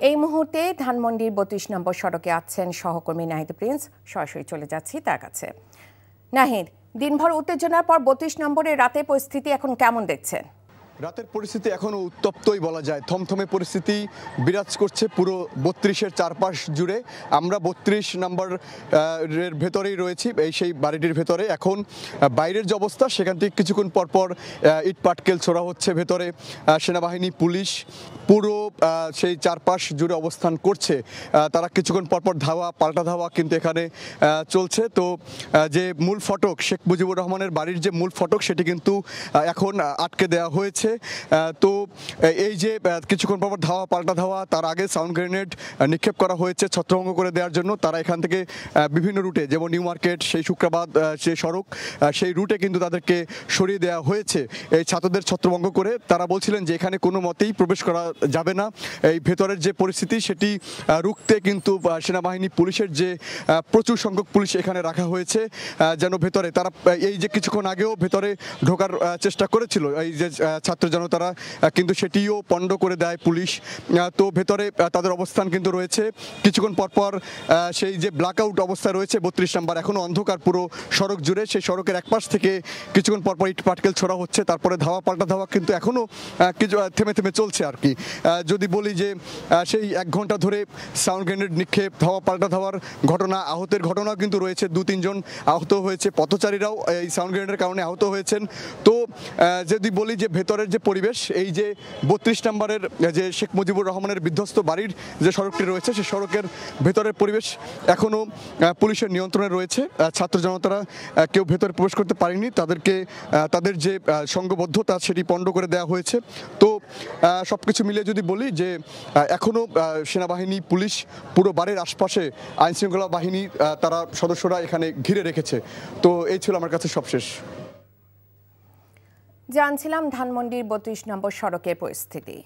এই মুহূর্তে ধানমন্ডির ৩২ নম্বর সড়কে আছেন সহকর্মী নাহিদ প্রিন্স। সরাসরি চলে যাচ্ছি তার কাছে। নাহিদ, দিনভর উত্তেজনার পর ৩২ নম্বরের রাতে পরিস্থিতি এখন কেমন দেখছেন? রাতের পরিস্থিতি এখনও উত্তপ্তই বলা যায়। থমথমে পরিস্থিতি বিরাজ করছে পুরো ৩২-এর চারপাশ জুড়ে। আমরা ৩২ নম্বর এর ভেতরেই রয়েছি, সেই বাড়িটির ভেতরে। এখন বাইরের যে অবস্থা, সেখান থেকে কিছুক্ষণ পরপর ইট পাটকেল ছোড়া হচ্ছে ভেতরে। সেনাবাহিনী, পুলিশ পুরো সেই চারপাশ জুড়ে অবস্থান করছে। তারা কিছুক্ষণ পরপর পাল্টা ধাওয়া কিন্তু এখানে চলছে। তো যে মূল ফটক, শেখ মুজিবুর রহমানের বাড়ির যে মূল ফটক, সেটি কিন্তু এখন আটকে দেওয়া হয়েছে। তো এই যে কিছুক্ষণ পর পাল্টা ধাওয়া, তার আগে সাউন্ড গ্রেনেড নিক্ষেপ করা হয়েছে ছত্রভঙ্গ করে দেওয়ার জন্য। তারা এখান থেকে বিভিন্ন রুটে, যেমন নিউ মার্কেট, সেই শুক্রাবাদ যে সড়ক, সেই রুটে কিন্তু তাদেরকে সরিয়ে দেওয়া হয়েছে এই ছাত্রদের ছত্রভঙ্গ করে। তারা বলছিলেন যে এখানে কোনো মতেই প্রবেশ করা যাবে না। এই ভেতরের যে পরিস্থিতি, সেটি রুখতে কিন্তু সেনাবাহিনী, পুলিশের যে প্রচুর সংখ্যক পুলিশ এখানে রাখা হয়েছে যেন ভেতরে তারা, এই যে কিছুক্ষণ আগেও ভেতরে ঢোকার চেষ্টা করেছিল এই যে ছাত্র জনতারা, কিন্তু সেটিও পণ্ড করে দেয় পুলিশ। তো ভেতরে তাদের অবস্থান কিন্তু রয়েছে। কিছুক্ষণ পরপর সেই যে ব্ল্যাকআউট অবস্থা রয়েছে ৩২ নম্বর, এখনও অন্ধকার পুরো সড়ক জুড়ে। সেই সড়কের এক পাশ থেকে কিছুক্ষণ পরপর ইট পাটকেল ছোড়া হচ্ছে, তারপরে ধাওয়া পাল্টা ধাওয়া কিন্তু এখনও কিছু থেমে থেমে চলছে আর কি। যদি বলি যে সেই ১ ঘন্টা ধরে সাউন্ড গ্রেনেড নিক্ষেপ, ধাওয়া পাল্টা ধাওয়ার ঘটনা, আহতের ঘটনাও কিন্তু রয়েছে। ২-৩ জন আহত হয়েছে, পথচারীরাও এই সাউন্ড গ্রেনেডের কারণে আহত হয়েছেন। তো যদি বলি যে ভেতরের যে পরিবেশ, এই যে ৩২ নম্বরের যে শেখ মুজিবুর রহমানের বিধ্বস্ত বাড়ির যে সড়কটি রয়েছে, সেই সড়কের ভেতরের পরিবেশ এখনও পুলিশের নিয়ন্ত্রণে রয়েছে। ছাত্র জনতারা কেউ ভেতরে প্রবেশ করতে পারেনি, তাদেরকে তাদের যে সংঘবদ্ধতা সেটি পণ্ড করে দেওয়া হয়েছে। তো সব কিছু মিলে যদি বলি যে এখনও সেনাবাহিনী, পুলিশ পুরো বাড়ির আশপাশে আইনশৃঙ্খলা বাহিনী, তারা সদস্যরা এখানে ঘিরে রেখেছে। তো এই ছিল আমার কাছে সবশেষ। জানছিলাম ধানমন্ডির ৩২ নম্বর সড়কের পরিস্থিতি।